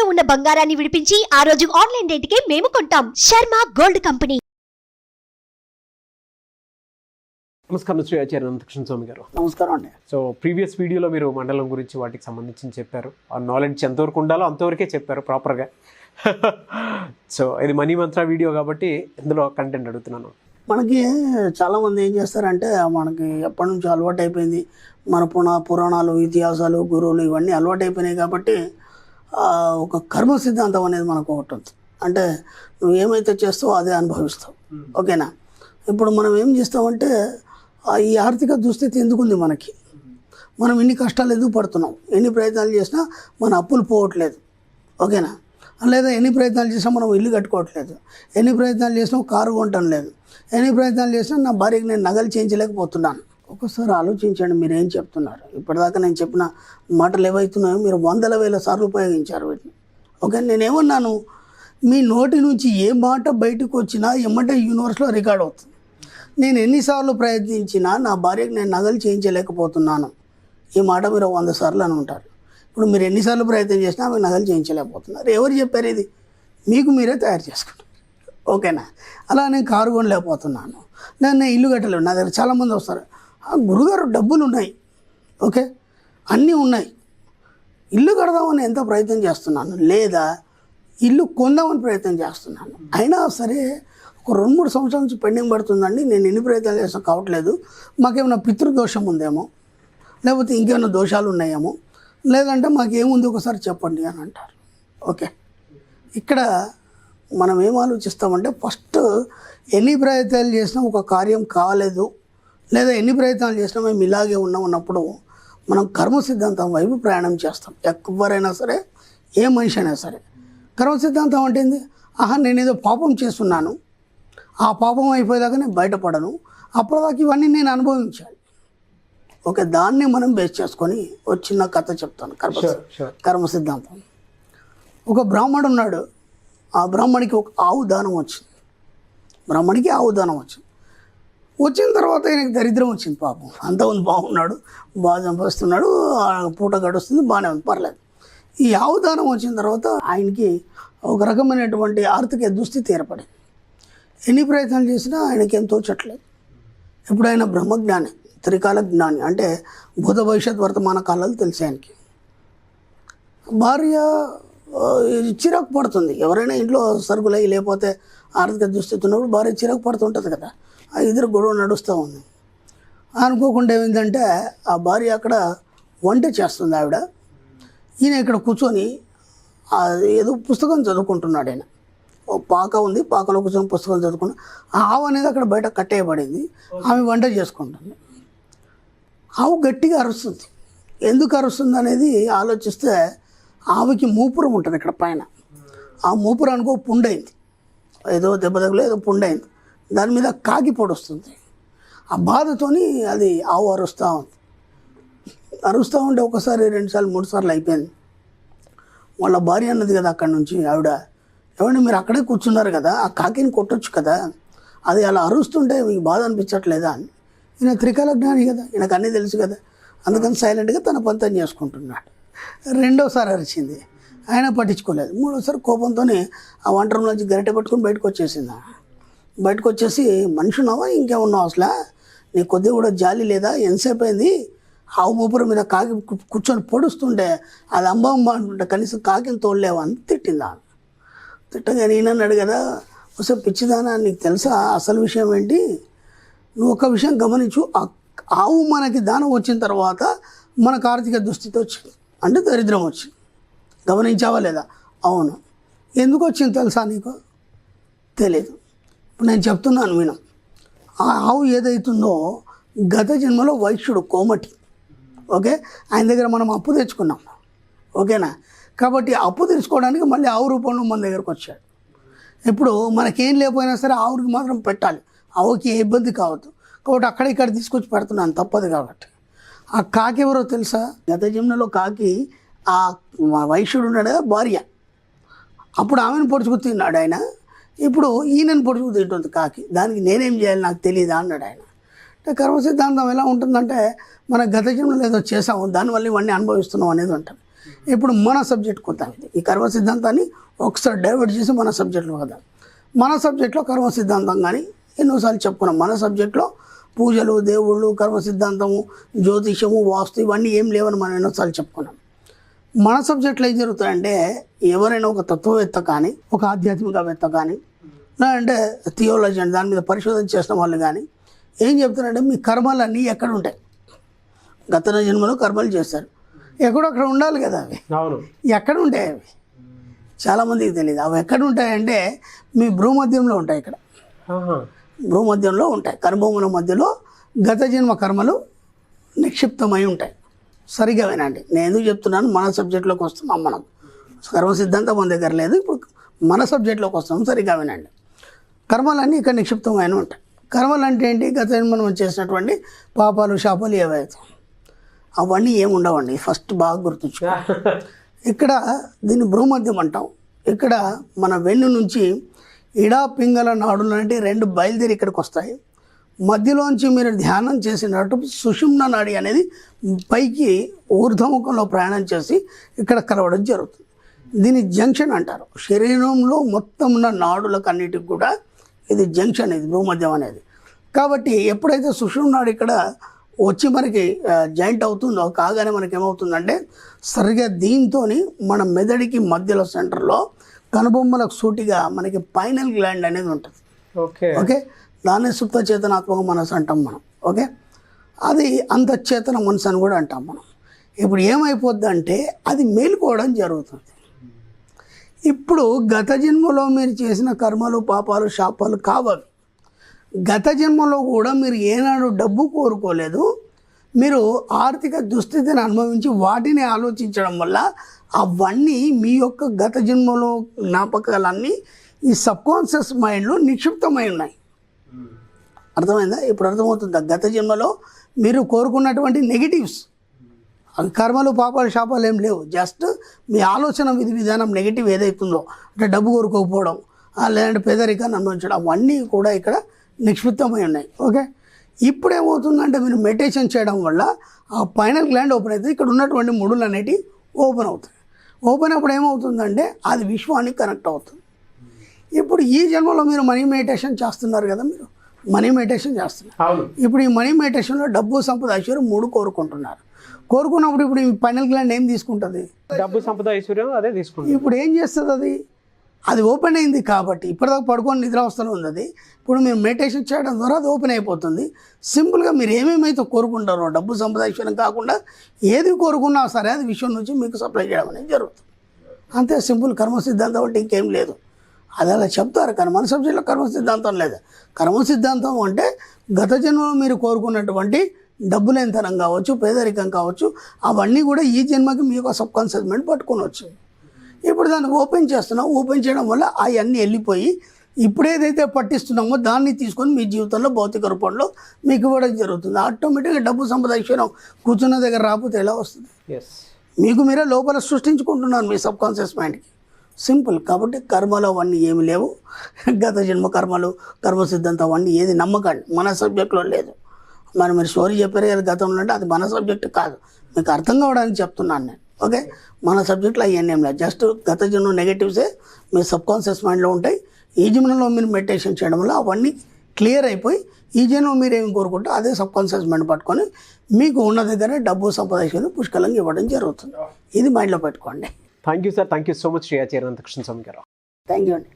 ఇంట్లో ఉన్న బంగారాన్ని విడిపించి ఆ రోజు ఆన్లైన్ రేటుకే మేము కొంటాం. Sharma gold company. నమస్కారం శ్రీ ఆచార్య అనంతకృష్ణ స్వామి గారు. నమస్కారం అండి. సో ప్రీవియస్ వీడియోలో మీరు మండలం గురించి వాటికి సంబంధించి చెప్పారు. ఆ నాలెడ్జ్ ఎంతవరకు ఉండాలో అంతవరకే చెప్పారు ప్రాపర్గా. సో ఇది మనీ మంత్ర వీడియో కాబట్టి ఇందులో కంటెంట్ అడుగుతున్నాను. మనకి చాలామంది ఏం చేస్తారంటే మనకి ఎప్పటి నుంచి అలవాటు అయిపోయింది, మన పురాణాలు, ఇతిహాసాలు, గురువులు ఇవన్నీ అలవాటు అయిపోయినాయి కాబట్టి ఒక కర్మ సిద్ధాంతం అనేది మనకు ఒకటి ఉంది. అంటే నువ్వు ఏమైతే చేస్తావో అదే అనుభవిస్తావు. ఓకేనా? ఇప్పుడు మనం ఏం చేస్తామంటే ఈ ఆర్థిక దుస్థితి ఎందుకుంది మనకి, మనం ఎన్ని కష్టాలు ఎందుకు పడుతున్నాం, ఎన్ని ప్రయత్నాలు చేసినా మన అప్పులు పోవట్లేదు. ఓకేనా? లేదా ఎన్ని ప్రయత్నాలు చేసినా మనం ఇల్లు కట్టుకోవట్లేదు, ఎన్ని ప్రయత్నాలు చేసినా కారు కొనటం లేదు, ఎన్ని ప్రయత్నాలు చేసినా నా భార్యకి నేను నగలు చేయించలేకపోతున్నాను. ఒకసారి ఆలోచించండి, మీరు ఏం చెప్తున్నారు. ఇప్పటిదాకా నేను చెప్పిన మాటలు ఏవైతున్నాయో మీరు వందల వేల సార్లు ఉపయోగించారు వీటిని. ఓకే, నేనేమన్నాను, మీ నోటి నుంచి ఏ మాట బయటకు వచ్చినా ఎమ్మటే యూనివర్స్లో రికార్డ్ అవుతుంది. నేను ఎన్నిసార్లు ప్రయత్నించినా నా భార్యకి నేను నగలు చేయించలేకపోతున్నాను, ఈ మాట మీరు 100 సార్లు అని ఉంటారు. ఇప్పుడు మీరు ఎన్నిసార్లు ప్రయత్నం చేసినా ఆమె నగలు చేయించలేకపోతున్నారు. ఎవరు చెప్పారు ఇది? మీకు మీరే తయారు చేసుకుంటారు. ఓకేనా? అలా నేను కారు కొనలేకపోతున్నాను, నేను ఇల్లు కట్టలేను. నా దగ్గర చాలామంది వస్తారు, గురుగారు డబ్బులు ఉన్నాయి, ఓకే అన్నీ ఉన్నాయి, ఇల్లు కడదామని ఎంత ప్రయత్నం చేస్తున్నాను, లేదా ఇల్లు కొందామని ప్రయత్నం చేస్తున్నాను, అయినా సరే ఒక 2-3 సంవత్సరాల నుంచి పెండింగ్ పడుతుందండి, నేను ఎన్ని ప్రయత్నాలు చేసినా కావట్లేదు, మాకేమైనా పితృదోషం ఉందేమో, లేకపోతే ఇంకేమైనా దోషాలు ఉన్నాయేమో, లేదంటే మాకేముంది ఒకసారి చెప్పండి అని అంటారు. ఓకే, ఇక్కడ మనం ఏం ఆలోచిస్తామంటే ఫస్ట్ ఎన్ని ప్రయత్నాలు చేసినా ఒక కార్యం కాలేదు, లేదా ఎన్ని ప్రయత్నాలు చేసినా మేము ఇలాగే ఉన్నప్పుడు మనం కర్మ సిద్ధాంతం వైపు ప్రయాణం చేస్తాం. ఎవరైనా సరే, ఏ మనిషి అయినా సరే. కర్మ సిద్ధాంతం అంటే ఏంది? నేనేదో పాపం చేస్తున్నాను, ఆ పాపం అయిపోయేదాకా నేను బయటపడను, అప్పటిదాకా ఇవన్నీ నేను అనుభవించాలి. ఓకే, దాన్ని మనం బేస్ చేసుకొని ఒక చిన్న కథ చెప్తాను. కర్మ సిద్ధాంతం. ఒక బ్రాహ్మడు ఉన్నాడు, ఆ బ్రాహ్మడికి ఒక ఆవు దానం వచ్చింది. వచ్చిన తర్వాత ఆయనకి దరిద్రం వచ్చింది. పాపం అంతమంది బాగున్నాడు, బాగా సంపాదిస్తున్నాడు, పూట గడుస్తుంది, బాగానే ఉంది, పర్లేదు. ఈ ఆవు దానం వచ్చిన తర్వాత ఆయనకి ఒక రకమైనటువంటి ఆర్థిక దుస్థితి ఏర్పడింది. ఎన్ని ప్రయత్నాలు చేసినా ఆయనకి ఏం తోచట్లేదు. ఇప్పుడు ఆయన బ్రహ్మజ్ఞాని, త్రికాల జ్ఞాని, అంటే భూత భవిష్యత్ వర్తమాన కాలాలు తెలిసి ఆయనకి. భార్య చిరాకు పడుతుంది. ఎవరైనా ఇంట్లో సరుకులు అయ్యి లేకపోతే ఆర్థిక దుస్థితి ఉన్నప్పుడు భార్య చిరాకు పడుతుంటుంది కదా, ఆ ఇద్దరు గొడవ నడుస్తూ ఉంది. అనుకోకుండా ఏమైందంటే ఆ భార్య అక్కడ వంట చేస్తుంది ఆవిడ, ఈయన ఇక్కడ కూర్చొని ఏదో పుస్తకం చదువుకుంటున్నాడు. ఆయన ఓ పాక ఉంది, పాకలో కూర్చొని పుస్తకం చదువుకున్నా. ఆ ఆవు అనేది అక్కడ బయట కట్టేయబడింది, ఆమె వంట చేసుకుంటుంది. ఆవు గట్టిగా అరుస్తుంది. ఎందుకు అరుస్తుంది అనేది ఆలోచిస్తే ఆవుకి మూపురం ఉంటుంది ఇక్కడ పైన. ఆ మూపురానికి ఒక పుండైంది, ఏదో దెబ్బ తగులు ఏదో పుండైంది, దాని మీద కాకి పొడుస్తుంది. ఆ బాధతోని అది ఆవు అరుస్తూ ఉంటే ఒకసారి 2 సార్లు 3 సార్లు అయిపోయింది. వాళ్ళ భార్య అన్నది కదా అక్కడి నుంచి ఆవిడ, ఏమంటే మీరు అక్కడే కూర్చున్నారు కదా, ఆ కాకిని కొట్టొచ్చు కదా, అది అలా అరుస్తుంటే మీకు బాధ అనిపించట్లేదా అని. ఈయన త్రికాల జ్ఞాని కదా, ఈయనకు అన్నీ తెలుసు కదా, అందుకని సైలెంట్గా తన పంతం చేసుకుంటున్నాడు. 2వసారి అరిచింది, ఆయన పట్టించుకోలేదు. 3వసారి కోపంతోనే ఆ వంట రూమ్ నుంచి గరిటె పట్టుకొని బయటకు వచ్చేసింది. బయటకు వచ్చేసి, మనుషున్నావా ఇంకేమున్నావు, అసలు నీ కొద్దిగా కూడా జాలి లేదా, ఎంతసేపు అయింది, ఆవు మూపురం మీద కాకి కూర్చొని పొడుస్తుంటే అది అంబమ్మ అంటుంటే కనీసం కాకిని తోడలేవా అని తిట్టిందా. తిట్టగా నేనన్నాడు కదా, ఒకసారి పిచ్చిదానా, నీకు తెలుసా అసలు విషయం ఏంటి, నువ్వు ఒక విషయం గమనించు, ఆవు మనకి దానం వచ్చిన తర్వాత మనకు ఆర్థిక దుస్థితి వచ్చింది, అంటే దరిద్రం వచ్చింది, గమనించావా లేదా? అవును. ఎందుకు వచ్చింది తెలుసా నీకు? తెలీదు. ఇప్పుడు నేను చెప్తున్నాను విను. ఆ ఆవు ఏదైతుందో గత జన్మలో వైశ్యుడు, కోమటి, ఓకే, ఆయన దగ్గర మనం అప్పు తెచ్చుకున్నాం, ఓకేనా? కాబట్టి అప్పు తీసుకోవడానికి మళ్ళీ ఆవు రూపంలో మన దగ్గరకు వచ్చాడు. ఇప్పుడు మనకేం లేకపోయినా సరే ఆవుకి మాత్రం పెట్టాలి, ఆవుకి ఏ ఇబ్బంది కావద్దు, కాబట్టి అక్కడ ఇక్కడ తీసుకొచ్చి పెడుతున్నాను, తప్పదు. కాబట్టి ఆ కాకి ఎవరో తెలుసా? గత జన్మలో కాకి ఆ వైశ్యుడు ఉన్నాడు కదా భార్య, అప్పుడు ఆమెను పొడుచుకు తిన్నాడు ఆయన, ఇప్పుడు ఈయనను పొడుచుకు తింటుంది కాకి. దానికి నేనేం చేయాలి నాకు తెలియదా అన్నాడు ఆయన. అంటే కర్మ సిద్ధాంతం ఎలా ఉంటుందంటే, మన గత జన్మలో ఏదో చేసాము, దానివల్ల ఇవన్నీ అనుభవిస్తున్నాం అనేది ఉంటుంది. ఇప్పుడు మన సబ్జెక్ట్కి వద్దాం. ఈ కర్మ సిద్ధాంతాన్ని ఒకసారి డైవర్ట్ చేసి మన సబ్జెక్ట్లో వద్దాం. మన సబ్జెక్ట్లో కర్మ సిద్ధాంతం కానీ ఎన్నోసార్లు చెప్పుకున్నాం. మన సబ్జెక్ట్లో పూజలు, దేవుళ్ళు, కర్మ సిద్ధాంతము, జ్యోతిషము, వాస్తు ఇవన్నీ ఏం లేవని మనం ఎన్నోసార్లు చెప్పుకున్నాం. మన సబ్జెక్ట్లో ఏం జరుగుతాయంటే ఎవరైనా ఒక తత్వవేత్త కానీ, ఒక ఆధ్యాత్మికవేత్త కానీ, లేదంటే థియోలజీ అంటే దాని మీద పరిశోధన చేసిన వాళ్ళు కానీ ఏం చెప్తారంటే మీ కర్మలన్నీ ఎక్కడ ఉంటాయి? గత జన్మలో కర్మలు చేస్తారు, ఎక్కడొక్కడ ఉండాలి కదా అవి. అవును. ఎక్కడ ఉంటాయి అవి? చాలామందికి తెలియదు. అవి ఎక్కడ ఉంటాయంటే మీ భూమధ్యంలో ఉంటాయి. ఇక్కడ భూమధ్యంలో ఉంటాయి. కర్మభూముల మధ్యలో గత జన్మ కర్మలు నిక్షిప్తమై ఉంటాయి. సరిగా వినండి, నేను ఎందుకు చెప్తున్నాను, మన సబ్జెక్ట్లోకి వస్తున్నాం. మనం కర్మ సిద్ధాంతం మన దగ్గర లేదు, ఇప్పుడు మన సబ్జెక్ట్లోకి వస్తున్నాం. సరిగా వినండి. కర్మలన్నీ ఇక్కడ నిక్షిప్తమైన ఉంటాయి. కర్మలు అంటే ఏంటి? గత మనం చేసినటువంటి పాపాలు, శాపాలు ఏవైతే అవన్నీ ఏమి ఉండవండి. ఫస్ట్ బాగా గుర్తుంచుకో. ఇక్కడ దీన్ని భూమధ్యం అంటాం. ఇక్కడ మన వెన్ను నుంచి ఇడా పింగళ నాడులు అంటే రెండు బయలుదేరి ఇక్కడికి వస్తాయి. మధ్యలోంచి మీరు ధ్యానం చేసినట్టు సుషుమ్న నాడి అనేది పైకి ఊర్ధ్వముఖంలో ప్రయాణం చేసి ఇక్కడ కలవడం జరుగుతుంది. దీన్ని జంక్షన్ అంటారు. శరీరంలో మొత్తం ఉన్న నాడులకు అన్నిటికి కూడా ఇది జంక్షన్, ఇది భూమధ్యం అనేది. కాబట్టి ఎప్పుడైతే సుషుమ్న నాడి ఇక్కడ వచ్చి మనకి జాయింట్ అవుతుందో కాగానే మనకి ఏమవుతుందంటే సరిగ్గా దీంతో మన మెదడికి మధ్యలో సెంటర్లో కనుబొమ్మలకు సూటిగా మనకి పైనల్ గ్లాండ్ అనేది ఉంటుంది. ఓకే, దాన్ని సుప్త చేతనాత్మక మనసు అంటాం మనం. ఓకే, అది అంతఃచేతన మనసు అని కూడా అంటాం మనం. ఇప్పుడు ఏమైపోద్ది అంటే అది మేలుకోవడం జరుగుతుంది. ఇప్పుడు గత జన్మలో మీరు చేసిన కర్మలు, పాపాలు, శాపాలు కావవి. గత జన్మలో కూడా మీరు ఏనాడు డబ్బు కోరుకోలేదు. మీరు ఆర్థిక దుస్థితిని అనుభవించి వాటిని ఆలోచించడం వల్ల అవన్నీ మీ యొక్క గత జన్మలో జ్ఞాపకాలన్నీ ఈ సబ్కాన్షియస్ మైండ్లో నిక్షిప్తమై ఉన్నాయి. అర్థమైందా? ఇప్పుడు అర్థమవుతుందా? గత జన్మలో మీరు కోరుకున్నటువంటి నెగిటివ్స్, కర్మలు, పాపాలు, శాపాలు ఏం లేవు. జస్ట్ మీ ఆలోచన విధానం నెగిటివ్ ఏదైతుందో అంటే డబ్బు కోరుకోకపోవడం, లేదంటే పేదరికాన్ని అనుభవించడం, అవన్నీ కూడా ఇక్కడ నిక్షిప్తమై ఉన్నాయి. ఓకే, ఇప్పుడు ఏమవుతుందంటే మీరు మెడిటేషన్ చేయడం వల్ల ఆ పైనల్ గ్లాండ్ ఓపెన్ అవుతుంది. ఇక్కడ ఉన్నటువంటి ముడులు అనేటివి ఓపెన్ అవుతాయి. ఓపెన్ అప్పుడు ఏమవుతుందంటే అది విశ్వానికి కనెక్ట్ అవుతుంది. ఇప్పుడు ఈ జన్మలో మీరు మనీ మెడిటేషన్ చేస్తున్నారు కదా, మీరు మనీ మెడిటేషన్ చేస్తున్నారు. ఇప్పుడు ఈ మనీ మెడిటేషన్లో డబ్బు, సంపద, ఐశ్వర్యం మూడు కోరుకుంటున్నారు. కోరుకున్నప్పుడు ఇప్పుడు ఈ పైనల్ గ్లాండ్ ఏం తీసుకుంటుంది? డబ్బు, సంపద, ఐశ్వర్యం అదే తీసుకుంటుంది. ఇప్పుడు ఏం చేస్తుంది? అది ఓపెన్ అయింది కాబట్టి ఇప్పటిదాకా పడుకొని నిద్రావస్థలో ఉంది. అది ఇప్పుడు మీరు మెడిటేషన్ చేయడం ద్వారా అది ఓపెన్ అయిపోతుంది. సింపుల్గా మీరు ఏమేమైతే కోరుకుంటారో డబ్బు, సంపద, ఐశ్వర్యం కాకుండా ఏది కోరుకున్నా సరే అది విశ్వం నుంచి మీకు సప్లై చేయడం అనేది జరుగుతుంది. అంతే సింపుల్. కర్మ సిద్ధాంతం అంటే ఇంకేం లేదు. అది అలా చెప్తారు కానీ మన సబ్జెక్ట్లో కర్మ సిద్ధాంతం లేదు. కర్మ సిద్ధాంతం అంటే గత జన్మలో మీరు కోరుకున్నటువంటి డబ్బులేనితనం కావచ్చు, పేదరికం కావచ్చు, అవన్నీ కూడా ఈ జన్మకి మీ యొక్క సబ్కాన్షియస్ మైండ్ పట్టుకొని వచ్చింది. ఇప్పుడు దాన్ని ఓపెన్ చేస్తున్నాం. ఓపెన్ చేయడం వల్ల అవన్నీ వెళ్ళిపోయి ఇప్పుడు ఏదైతే పట్టిస్తున్నామో దాన్ని తీసుకొని మీ జీవితంలో భౌతిక రూపంలో మీకు ఇవ్వడం జరుగుతుంది. ఆటోమేటిక్గా డబ్బు, సంపద, ఐశ్వర్యం కూర్చున్న దగ్గర రాకపోతే ఎలా వస్తుంది? మీకు మీరే లోపల సృష్టించుకుంటున్నారు మీ సబ్కాన్షియస్ మైండ్కి. సింపుల్. కాబట్టి కర్మలు అవన్నీ ఏమి లేవు. గత జన్మ కర్మలు, కర్మ సిద్ధాంతం అవన్నీ ఏది నమ్మకండి, మన సబ్జెక్ట్లో లేదు. మరి మీరు స్టోరీ చెప్పారు కదా గతంలో, అంటే అది మన సబ్జెక్ట్ కాదు, మీకు అర్థం కావడానికి చెప్తున్నాను నేను. ఓకే, మన సబ్జెక్ట్లో అవన్నీ ఏం లేదు. జస్ట్ గత జన్మ నెగటివ్సే మీ సబ్కాన్షియస్ మైండ్లో ఉంటాయి. ఈ జన్మలో మీరు మెడిటేషన్ చేయడం వల్ల అవన్నీ క్లియర్ అయిపోయి ఈ జన్మ మీరు ఏమి కోరుకుంటే అదే సబ్కాన్షియస్ మైండ్ పట్టుకొని మీకు ఉన్న దగ్గర డబ్బు, సంపద, పుష్కలంగా ఇవ్వడం జరుగుతుంది. ఇది మైండ్లో పెట్టుకోండి. Thank you sir. Thank you so much Shri Acharya Anantakrishna Swami గారు. థ్యాంక్ యూ అండి.